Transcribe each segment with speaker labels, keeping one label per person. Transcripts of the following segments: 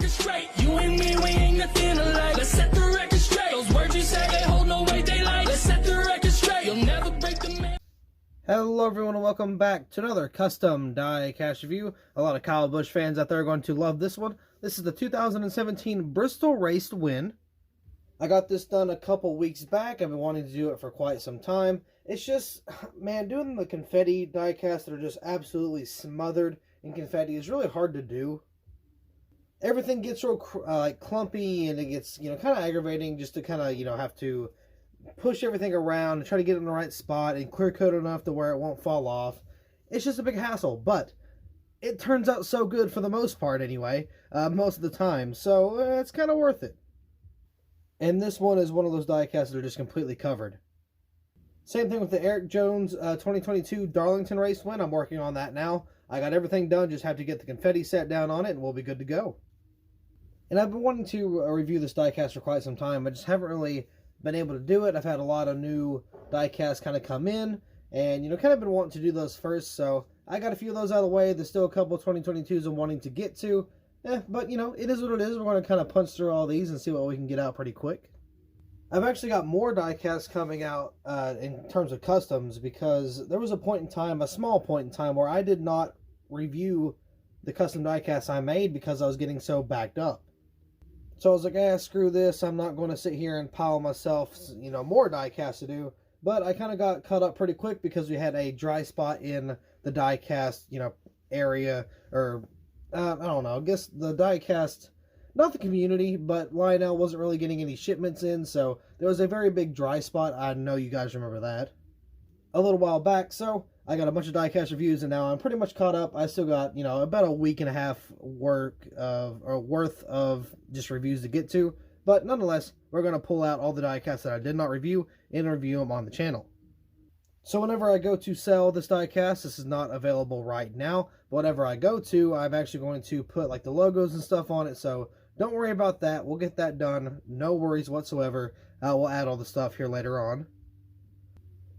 Speaker 1: record straight. You and me, we ain't nothing alike. Let's set the record straight. Those words you say, they hold no weight, they like. Let's set the record straight. You'll never break the man.
Speaker 2: Hello everyone and welcome back to another custom die-cast review. A lot of Kyle Busch fans out there are going to love this one. This is the 2017 Bristol Race Win. I got this done a couple weeks back. I've been wanting to do it for quite some time. It's just, man, doing the confetti die-casts that are just absolutely smothered in confetti is really hard to do. Everything gets real like clumpy, and it gets, kind of aggravating just to kind of, have to push everything around and try to get it in the right spot and clear coat enough to where it won't fall off. It's just a big hassle, but it turns out so good for the most part anyway, most of the time, so it's kind of worth it. And this one is one of those die-casts that are just completely covered. Same thing with the Eric Jones 2022 Darlington Race Win. I'm working on that now. I got everything done, just have to get the confetti set down on it and we'll be good to go. And I've been wanting to review this die-cast for quite some time. I just haven't really been able to do it. I've had a lot of new die-casts kind of come in, and kind of been wanting to do those first, so I got a few of those out of the way. There's still a couple of 2022s I'm wanting to get to, but it is what it is. We're going to kind of punch through all these and see what we can get out pretty quick. I've actually got more die-casts coming out in terms of customs, because there was a point in time, a small point in time, where I did not review the custom die-casts I made because I was getting so backed up. So I was like, screw this, I'm not going to sit here and pile myself, more die-casts to do. But I kind of got caught up pretty quick because we had a dry spot in the die-cast, area, or, I don't know, I guess the die-cast, not the community, but Lionel wasn't really getting any shipments in, so there was a very big dry spot. I know you guys remember that. A little while back, so I got a bunch of die-cast reviews, and now I'm pretty much caught up. I still got, about a week and a half worth of just reviews to get to. But nonetheless, we're going to pull out all the die-casts that I did not review and review them on the channel. So whenever I go to sell this die-cast, this is not available right now. But whenever I go to, I'm actually going to put like the logos and stuff on it. So don't worry about that. We'll get that done. No worries whatsoever. We'll add all the stuff here later on.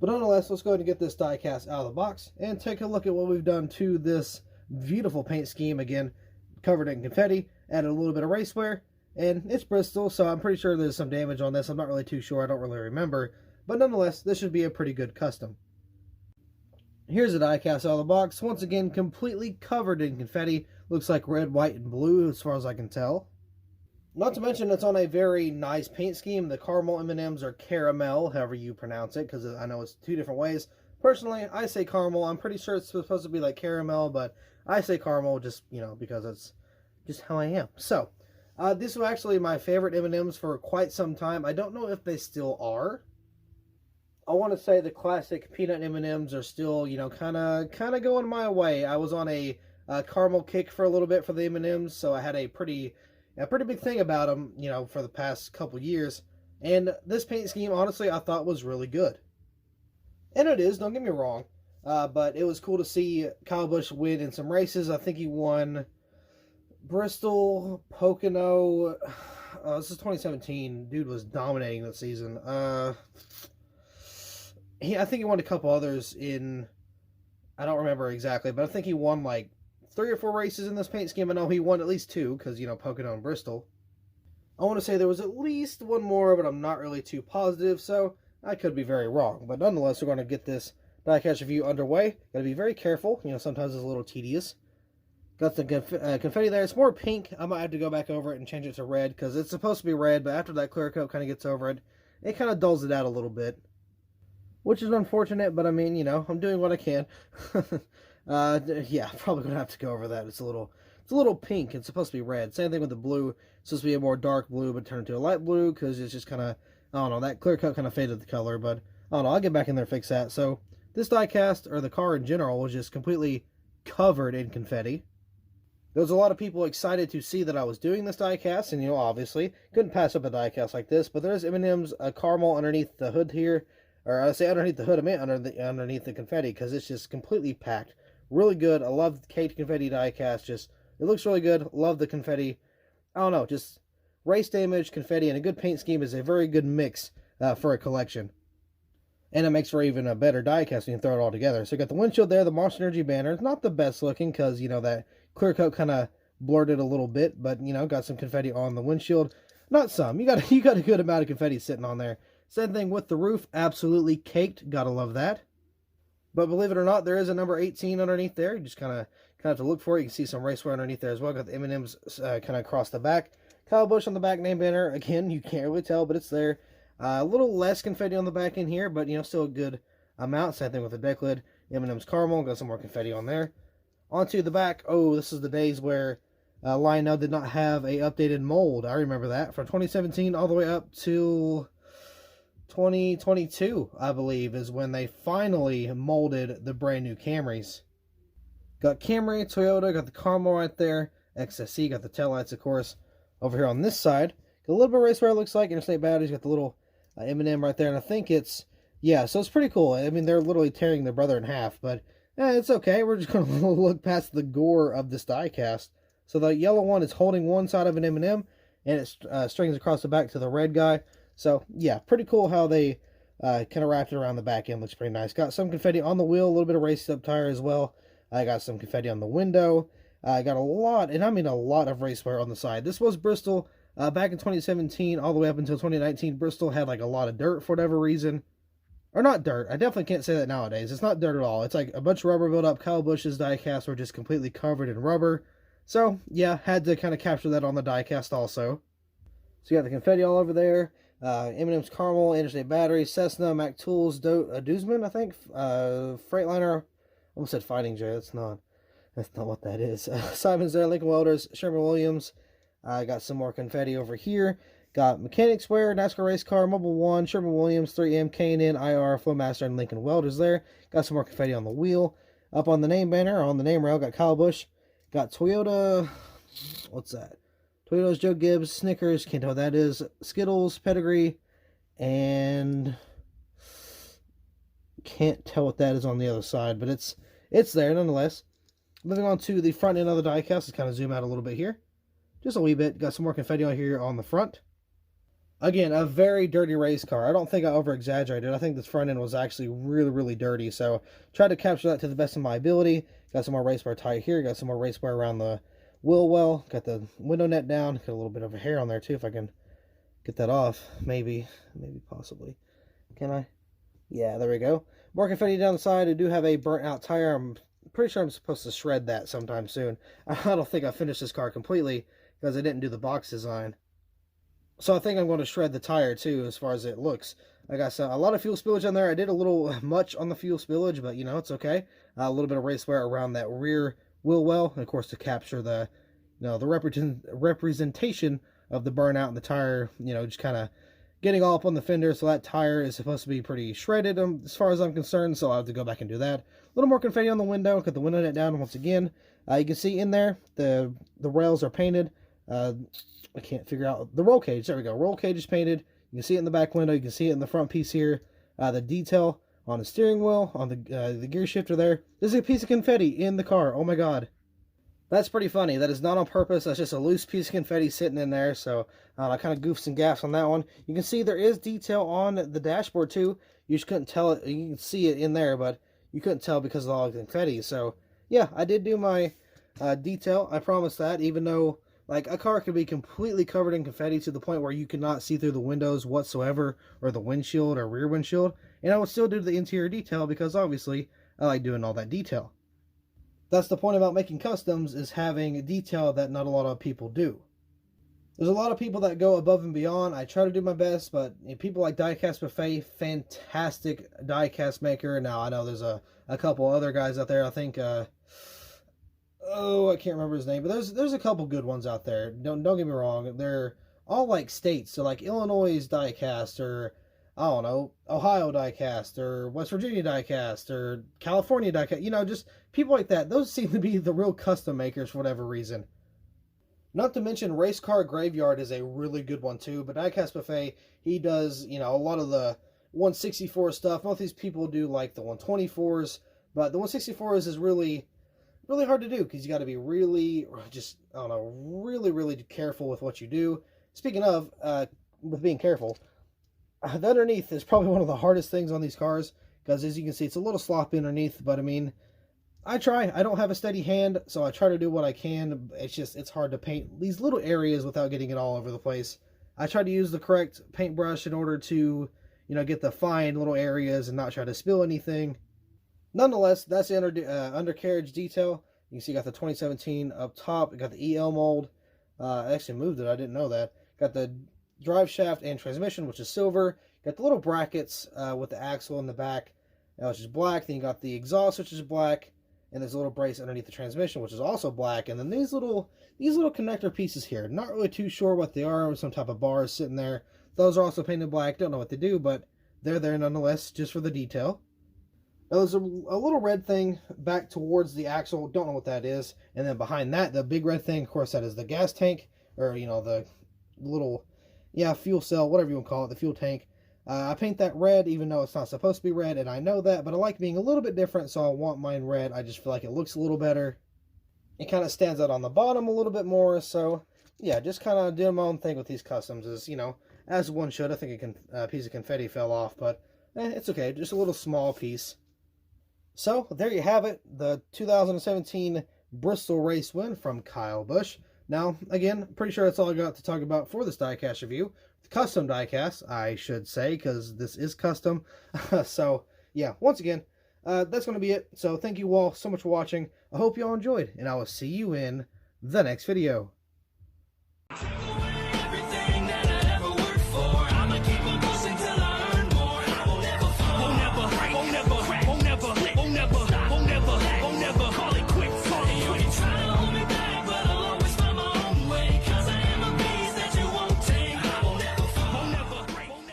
Speaker 2: But nonetheless, let's go ahead and get this die-cast out of the box and take a look at what we've done to this beautiful paint scheme. Again, covered in confetti, added a little bit of race wear, and it's Bristol, so I'm pretty sure there's some damage on this. I'm not really too sure. I don't really remember. But nonetheless, this should be a pretty good custom. Here's the die-cast out of the box. Once again, completely covered in confetti. Looks like red, white, and blue as far as I can tell. Not to mention, it's on a very nice paint scheme. The caramel M&Ms are caramel, however you pronounce it, because I know it's two different ways. Personally, I say caramel. I'm pretty sure it's supposed to be like caramel, but I say caramel just, because it's just how I am. So, this was actually my favorite M&Ms for quite some time. I don't know if they still are. I want to say the classic peanut M&Ms are still, kind of going my way. I was on a caramel kick for a little bit for the M&Ms, so I had a pretty big thing about them, for the past couple years. And this paint scheme, honestly, I thought was really good. And it is, don't get me wrong. But it was cool to see Kyle Busch win in some races. I think he won Bristol, Pocono. This is 2017. Dude was dominating that season. I think he won a couple others in, I don't remember exactly, but I think he won like 3 or 4 races in this paint scheme. I know he won at least 2, because, Pocono and Bristol. I want to say there was at least one more, but I'm not really too positive, so I could be very wrong. But nonetheless, we're going to get this die-cast review underway. Got to be very careful. Sometimes it's a little tedious. Got the confetti there. It's more pink. I might have to go back over it and change it to red, because it's supposed to be red, but after that clear coat kind of gets over it, it kind of dulls it out a little bit. Which is unfortunate, but I mean, I'm doing what I can. Yeah, probably gonna have to go over that. It's a little pink. It's supposed to be red. Same thing with the blue. It's supposed to be a more dark blue, but turned into a light blue because it's just kind of, I don't know, that clear coat kind of faded the color. But I don't know. I'll get back in there and fix that. So this die-cast, or the car in general, was just completely covered in confetti. There was a lot of people excited to see that I was doing this die-cast, and obviously couldn't pass up a die-cast like this. But there's M&M's caramel underneath the hood here, or I say underneath the hood. I mean underneath the confetti, because it's just completely packed. Really good. I love the caked confetti die-cast. Just, it looks really good. Love the confetti. I don't know, just race damage, confetti, and a good paint scheme is a very good mix for a collection. And it makes for even a better die-cast when you throw it all together. So you got the windshield there, the Monster Energy banner. It's not the best looking because, that clear coat kind of blurred it a little bit, but, you know, got some confetti on the windshield. Not some. You got a good amount of confetti sitting on there. Same thing with the roof. Absolutely caked. Gotta love that. But believe it or not, there is a number 18 underneath there. You just kind of have to look for it. You can see some raceway underneath there as well. Got the M&Ms kind of across the back. Kyle Busch on the back name banner. Again, you can't really tell, but it's there. A little less confetti on the back end here, but, you know, still a good amount. Same thing with the deck lid. M&M's caramel. Got some more confetti on there. Onto the back. Oh, this is the days where Lionel did not have a updated mold. I remember that. From 2017 all the way up to 2022, I believe, is when they finally molded the brand new Camrys. Got Camry, Toyota, got the caramel right there. XSE, got the taillights, of course. Over here on this side, got a little bit of racewear, it looks like. Interstate batteries, got the little M&M right there. And I think it's, yeah, so it's pretty cool. I mean, they're literally tearing their brother in half, but it's okay. We're just going to look past the gore of this diecast. So the yellow one is holding one side of an M&M, and it strings across the back to the red guy. So, yeah, pretty cool how they kind of wrapped it around the back end. Looks pretty nice. Got some confetti on the wheel, a little bit of race-up tire as well. I got some confetti on the window. I got a lot, and I mean a lot of racewear on the side. This was Bristol back in 2017 all the way up until 2019. Bristol had like a lot of dirt for whatever reason. Or not dirt. I definitely can't say that nowadays. It's not dirt at all. It's like a bunch of rubber built up. Kyle Busch's diecasts were just completely covered in rubber. So, yeah, had to kind of capture that on the diecast also. So you got the confetti all over there. M&M's caramel, interstate battery, Cessna, Mac Tools, Duzman, I think. Freightliner. Almost said Fighting J. That's not what that is. Simon's there, Lincoln Welders, Sherman-Williams. I got some more confetti over here. Got Mechanics Wear, NASCAR Race Car, Mobile One, Sherman-Williams, 3M, K&N, IR, Flowmaster, and Lincoln Welders there. Got some more confetti on the wheel. Up on the name banner, on the name rail, got Kyle Busch. Got Toyota, what's that? Toyota's Joe Gibbs, Snickers, can't tell what that is. Skittles, Pedigree, and can't tell what that is on the other side, but it's there nonetheless. Moving on to the front end of the diecast, let's kind of zoom out a little bit here. Just a wee bit. Got some more confetti on here on the front. Again, a very dirty race car. I don't think I over-exaggerated. I think this front end was actually really, really dirty. So, tried to capture that to the best of my ability. Got some more race bar tire here. Got some more race bar around the wheel well. Got the window net down. Got a little bit of a hair on there, too, if I can get that off. Maybe, possibly. Can I? Yeah, there we go. More confetti down the side. I do have a burnt-out tire. I'm pretty sure I'm supposed to shred that sometime soon. I don't think I finished this car completely because I didn't do the box design. So I think I'm going to shred the tire too as far as it looks. I got a lot of fuel spillage on there. I did a little much on the fuel spillage, but you know, it's okay. A little bit of race wear around that rear wheel well, and of course to capture the, you know, the representation of the burnout in the tire, you know, just kind of getting all up on the fender. So that tire is supposed to be pretty shredded as far as I'm concerned, so I'll have to go back and do that. A little more confetti on the window. Got the window net down once again. You can see in there the rails are painted. I can't figure out the roll cage. There we go. Roll cage is painted. You can see it in the back window. You can see it in the front piece here. The detail on the steering wheel, on the gear shifter there. There's a piece of confetti in the car. Oh my god. That's pretty funny. That is not on purpose. That's just a loose piece of confetti sitting in there. So I kind of goofed some gaffs on that one. You can see there is detail on the dashboard too. You just couldn't tell it. You can see it in there, but you couldn't tell because of all the confetti. So yeah, I did do my detail. I promise that, even though like a car could be completely covered in confetti to the point where you could not see through the windows whatsoever, or the windshield or rear windshield, and I would still do the interior detail because obviously I like doing all that detail. That's the point about making customs, is having detail that not a lot of people do. There's a lot of people that go above and beyond. I try to do my best, but people like Diecastbuffet, fantastic diecast maker. Now I know there's a couple other guys out there. I think I can't remember his name, but there's a couple good ones out there. Don't get me wrong. They're all like states, so like Illinois diecast, or I don't know, Ohio diecast, or West Virginia diecast, or California diecast. You know, just people like that. Those seem to be the real custom makers for whatever reason. Not to mention Race Car Graveyard is a really good one too. But Diecastbuffet, he does, you know, a lot of the 164 stuff. Most of these people do like the 124s, but the 164s is really hard to do because you got to be really, just, I don't know, really careful with what you do. Speaking of, with being careful, the underneath is probably one of the hardest things on these cars because as you can see, it's a little sloppy underneath, but I mean, I try. I don't have a steady hand, so I try to do what I can. It's hard to paint these little areas without getting it all over the place. I try to use the correct paintbrush in order to, get the fine little areas and not try to spill anything. Nonetheless, that's the undercarriage detail. You can see got the 2017 up top. Got the EL mold. I actually moved it. I didn't know that. Got the drive shaft and transmission, which is silver. Got the little brackets with the axle in the back, which is black. Then you got the exhaust, which is black. And there's a little brace underneath the transmission, which is also black. And then these little connector pieces here. Not really too sure what they are. Some type of bars sitting there. Those are also painted black. Don't know what they do, but they're there nonetheless, just for the detail. Now there's a little red thing back towards the axle. Don't know what that is. And then behind that, the big red thing, of course, that is the gas tank. Or, the little, fuel cell, whatever you want to call it, the fuel tank. I paint that red, even though it's not supposed to be red, and I know that, but I like being a little bit different, so I want mine red. I just feel like it looks a little better. It kind of stands out on the bottom a little bit more, so, yeah, just kind of doing my own thing with these customs is, as one should. I think a piece of confetti fell off, but it's okay, just a little small piece. So, there you have it, the 2017 Bristol race win from Kyle Busch. Now, again, pretty sure that's all I got to talk about for this diecast review. Custom diecast, I should say, because this is custom. So, yeah, once again, that's going to be it. So, thank you all so much for watching. I hope you all enjoyed, and I will see you in the next video.